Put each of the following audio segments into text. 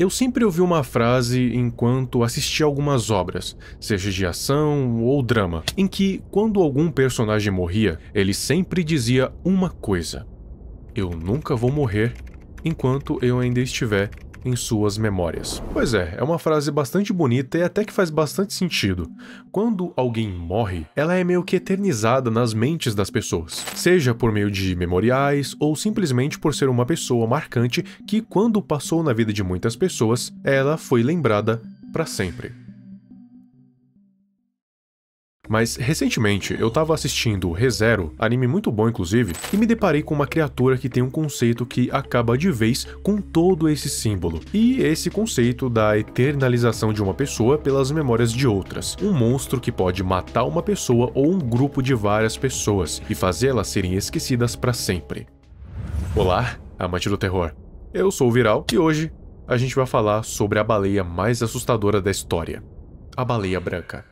Eu sempre ouvi uma frase enquanto assistia algumas obras, seja de ação ou drama, em que, quando algum personagem morria, ele sempre dizia uma coisa: eu nunca vou morrer enquanto eu ainda estiver em suas memórias. Pois é uma frase bastante bonita e até que faz bastante sentido. Quando alguém morre, ela é meio que eternizada nas mentes das pessoas, seja por meio de memoriais ou simplesmente por ser uma pessoa marcante que, quando passou na vida de muitas pessoas, ela foi lembrada para sempre. Mas, recentemente, eu tava assistindo ReZero, anime muito bom inclusive, e me deparei com uma criatura que tem um conceito que acaba de vez com todo esse símbolo. E esse conceito da eternalização de uma pessoa pelas memórias de outras. Um monstro que pode matar uma pessoa ou um grupo de várias pessoas e fazê-las serem esquecidas para sempre. Olá, amante do terror. Eu sou o Viral e hoje a gente vai falar sobre a baleia mais assustadora da história. A baleia branca.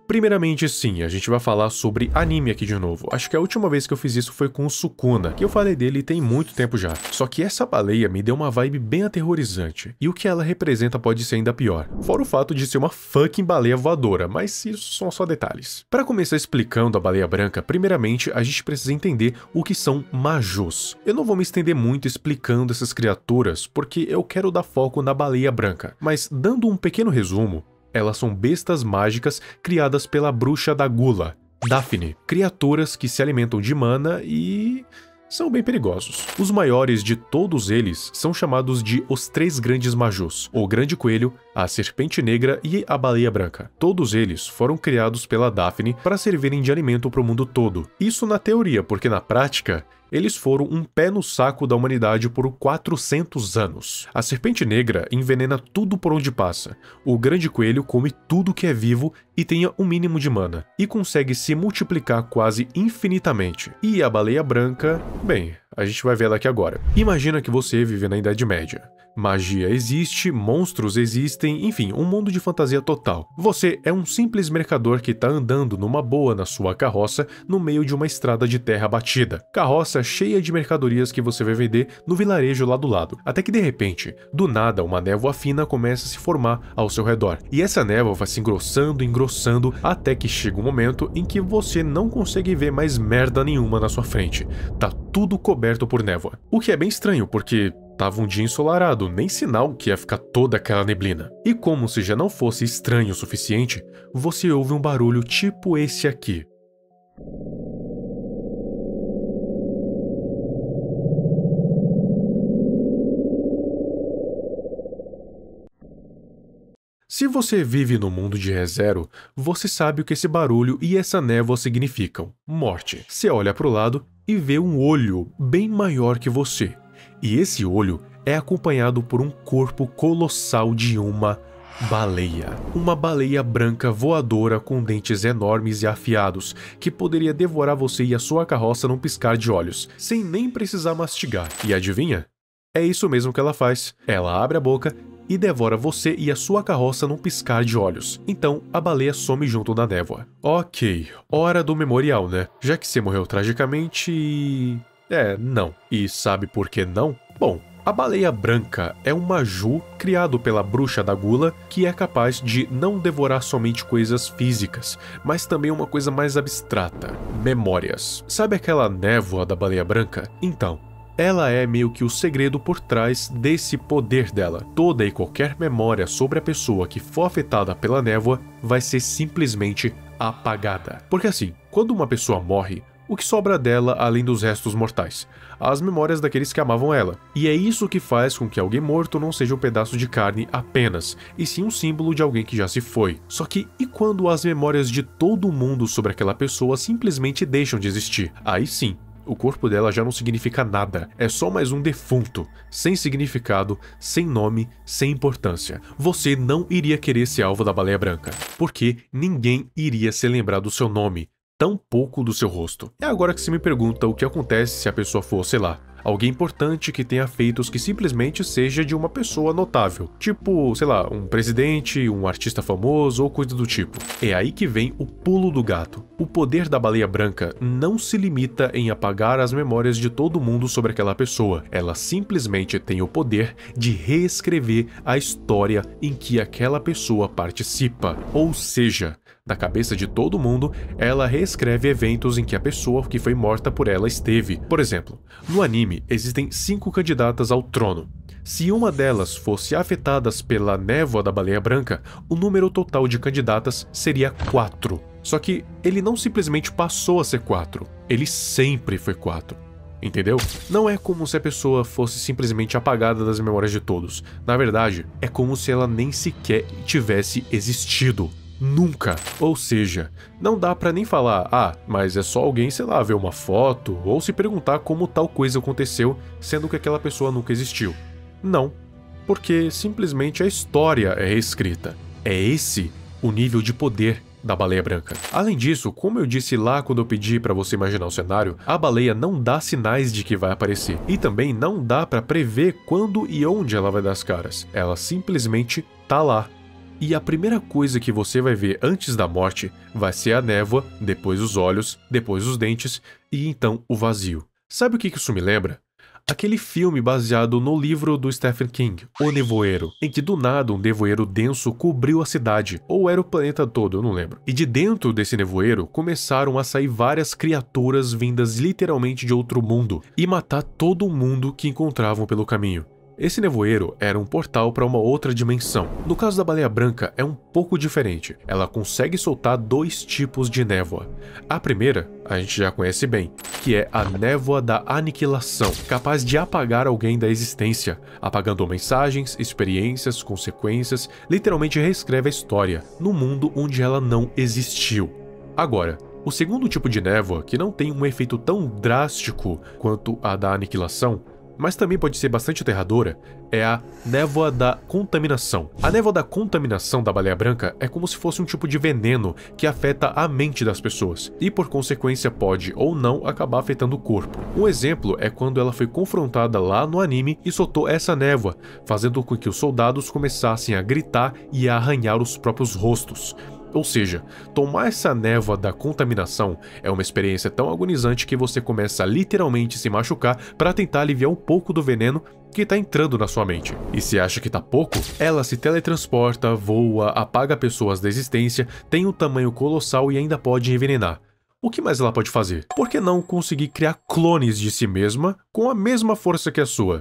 Primeiramente, sim, a gente vai falar sobre anime aqui de novo. Acho que a última vez que eu fiz isso foi com o Sukuna, que eu falei dele tem muito tempo já. Só que essa baleia me deu uma vibe bem aterrorizante, e o que ela representa pode ser ainda pior. Fora o fato de ser uma fucking baleia voadora, mas isso são só detalhes. Para começar explicando a baleia branca, primeiramente a gente precisa entender o que são majus. Eu não vou me estender muito explicando essas criaturas, porque eu quero dar foco na baleia branca, mas dando um pequeno resumo, elas são bestas mágicas criadas pela bruxa da gula, Daphne, criaturas que se alimentam de mana e são bem perigosos. Os maiores de todos eles são chamados de os três grandes majus, o grande coelho, a serpente negra e a baleia branca. Todos eles foram criados pela Daphne para servirem de alimento para o mundo todo. Isso na teoria, porque na prática eles foram um pé no saco da humanidade por 400 anos. A serpente negra envenena tudo por onde passa. O grande coelho come tudo que é vivo e tenha um mínimo de mana, e consegue se multiplicar quase infinitamente. E a baleia branca, bem, a gente vai ver ela aqui agora. Imagina que você vive na Idade Média. Magia existe, monstros existem, enfim, um mundo de fantasia total. Você é um simples mercador que tá andando numa boa na sua carroça no meio de uma estrada de terra batida. Carroça cheia de mercadorias que você vai vender no vilarejo lá do lado. Até que de repente, do nada, uma névoa fina começa a se formar ao seu redor. E essa névoa vai se engrossando, até que chega um momento em que você não consegue ver mais merda nenhuma na sua frente. Tá tudo coberto por névoa. O que é bem estranho, porque tava um dia ensolarado, nem sinal que ia ficar toda aquela neblina. E como se já não fosse estranho o suficiente, você ouve um barulho tipo esse aqui. Se você vive no mundo de ReZero, você sabe o que esse barulho e essa névoa significam. Morte. Você olha para o lado e vê um olho bem maior que você. E esse olho é acompanhado por um corpo colossal de uma baleia. Uma baleia branca voadora com dentes enormes e afiados, que poderia devorar você e a sua carroça num piscar de olhos, sem nem precisar mastigar. E adivinha? É isso mesmo que ela faz. Ela abre a boca e devora você e a sua carroça num piscar de olhos. Então, a baleia some junto da névoa. Ok, hora do memorial, né? Já que você morreu tragicamente e... não. E sabe por que não? Bom, a baleia branca é um maju criado pela bruxa da gula que é capaz de não devorar somente coisas físicas, mas também uma coisa mais abstrata, memórias. Sabe aquela névoa da baleia branca? Então, ela é meio que o segredo por trás desse poder dela. Toda e qualquer memória sobre a pessoa que for afetada pela névoa vai ser simplesmente apagada. Porque assim, quando uma pessoa morre, o que sobra dela além dos restos mortais? As memórias daqueles que amavam ela. E é isso que faz com que alguém morto não seja um pedaço de carne apenas, e sim um símbolo de alguém que já se foi. Só que, e quando as memórias de todo mundo sobre aquela pessoa simplesmente deixam de existir? Aí sim, o corpo dela já não significa nada, é só mais um defunto, sem significado, sem nome, sem importância. Você não iria querer ser alvo da baleia branca, porque ninguém iria se lembrar do seu nome, tão pouco do seu rosto. É agora que se me pergunta o que acontece se a pessoa for, sei lá, alguém importante que tenha feitos que simplesmente seja de uma pessoa notável. Tipo, sei lá, um presidente, um artista famoso ou coisa do tipo. É aí que vem o pulo do gato. O poder da baleia branca não se limita em apagar as memórias de todo mundo sobre aquela pessoa. Ela simplesmente tem o poder de reescrever a história em que aquela pessoa participa. Ou seja, da cabeça de todo mundo, ela reescreve eventos em que a pessoa que foi morta por ela esteve. Por exemplo, no anime existem 5 candidatas ao trono. Se uma delas fosse afetada pela névoa da baleia branca, o número total de candidatas seria 4. Só que ele não simplesmente passou a ser 4, ele sempre foi 4. Entendeu? Não é como se a pessoa fosse simplesmente apagada das memórias de todos. Na verdade, é como se ela nem sequer tivesse existido. Nunca. Ou seja, não dá pra nem falar, mas é só alguém, sei lá, ver uma foto ou se perguntar como tal coisa aconteceu, sendo que aquela pessoa nunca existiu. Não, porque simplesmente a história é reescrita. É esse o nível de poder da baleia branca. Além disso, como eu disse lá quando eu pedi pra você imaginar o cenário, a baleia não dá sinais de que vai aparecer. E também não dá pra prever quando e onde ela vai dar as caras. Ela simplesmente tá lá. E a primeira coisa que você vai ver antes da morte vai ser a névoa, depois os olhos, depois os dentes e então o vazio. Sabe o que isso me lembra? Aquele filme baseado no livro do Stephen King, O Nevoeiro, em que do nada um nevoeiro denso cobriu a cidade, ou era o planeta todo, eu não lembro. E de dentro desse nevoeiro começaram a sair várias criaturas vindas literalmente de outro mundo e matar todo mundo que encontravam pelo caminho. Esse nevoeiro era um portal para uma outra dimensão. No caso da baleia branca é um pouco diferente. Ela consegue soltar 2 tipos de névoa. A primeira, a gente já conhece bem, que é a névoa da aniquilação, capaz de apagar alguém da existência, apagando mensagens, experiências, consequências, literalmente reescreve a história, no mundo onde ela não existiu. Agora, o segundo tipo de névoa, que não tem um efeito tão drástico quanto a da aniquilação, mas também pode ser bastante aterradora, é a névoa da contaminação. A névoa da contaminação da baleia branca é como se fosse um tipo de veneno que afeta a mente das pessoas, e por consequência pode ou não acabar afetando o corpo. Um exemplo é quando ela foi confrontada lá no anime e soltou essa névoa, fazendo com que os soldados começassem a gritar e a arranhar os próprios rostos. Ou seja, tomar essa névoa da contaminação é uma experiência tão agonizante que você começa a literalmente se machucar para tentar aliviar um pouco do veneno que tá entrando na sua mente. E se acha que tá pouco, ela se teletransporta, voa, apaga pessoas da existência, tem um tamanho colossal e ainda pode envenenar. O que mais ela pode fazer? Por que não conseguir criar clones de si mesma com a mesma força que a sua?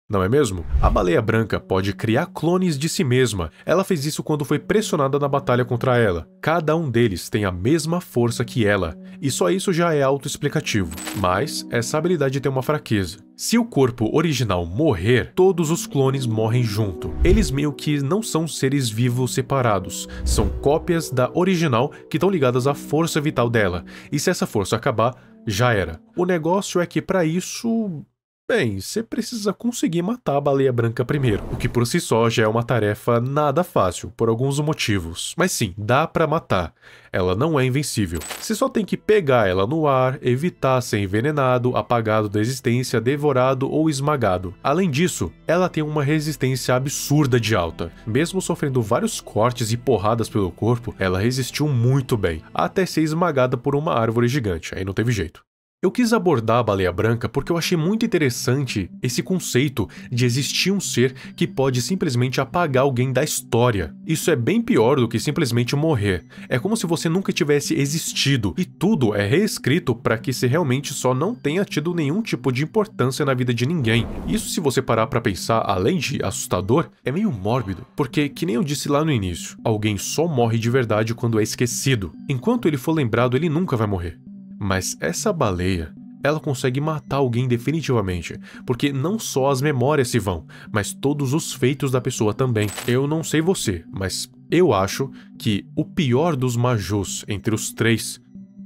Não é mesmo? A baleia branca pode criar clones de si mesma. Ela fez isso quando foi pressionada na batalha contra ela. Cada um deles tem a mesma força que ela, e só isso já é autoexplicativo. Mas essa habilidade tem uma fraqueza. Se o corpo original morrer, todos os clones morrem junto. Eles meio que não são seres vivos separados, são cópias da original que estão ligadas à força vital dela. E se essa força acabar, já era. O negócio é que para isso... Bem, você precisa conseguir matar a baleia branca primeiro, o que por si só já é uma tarefa nada fácil, por alguns motivos. Mas sim, dá pra matar. Ela não é invencível. Você só tem que pegar ela no ar, evitar ser envenenado, apagado da existência, devorado ou esmagado. Além disso, ela tem uma resistência absurda de alta. Mesmo sofrendo vários cortes e porradas pelo corpo, ela resistiu muito bem, até ser esmagada por uma árvore gigante, aí não teve jeito. Eu quis abordar a baleia branca porque eu achei muito interessante esse conceito de existir um ser que pode simplesmente apagar alguém da história. Isso é bem pior do que simplesmente morrer. É como se você nunca tivesse existido e tudo é reescrito para que você realmente só não tenha tido nenhum tipo de importância na vida de ninguém. Isso, se você parar para pensar, além de assustador, é meio mórbido, porque, que nem eu disse lá no início, alguém só morre de verdade quando é esquecido. Enquanto ele for lembrado, ele nunca vai morrer. Mas essa baleia, ela consegue matar alguém definitivamente, porque não só as memórias se vão, mas todos os feitos da pessoa também. Eu não sei você, mas eu acho que o pior dos Majus entre os 3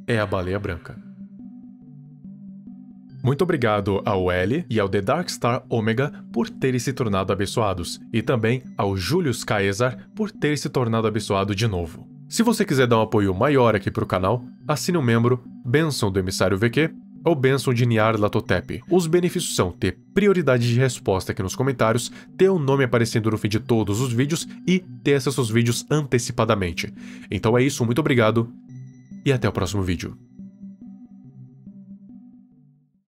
é a baleia branca. Muito obrigado ao L e ao The Dark Star Omega por terem se tornado abençoados, e também ao Julius Caesar por ter se tornado abençoado de novo. Se você quiser dar um apoio maior aqui pro canal, assine um membro, Bênção do Emissário VQ ou Bênção de Nyarlathotep. Os benefícios são ter prioridade de resposta aqui nos comentários, ter o nome aparecendo no feed de todos os vídeos e ter acesso aos vídeos antecipadamente. Então é isso, muito obrigado e até o próximo vídeo.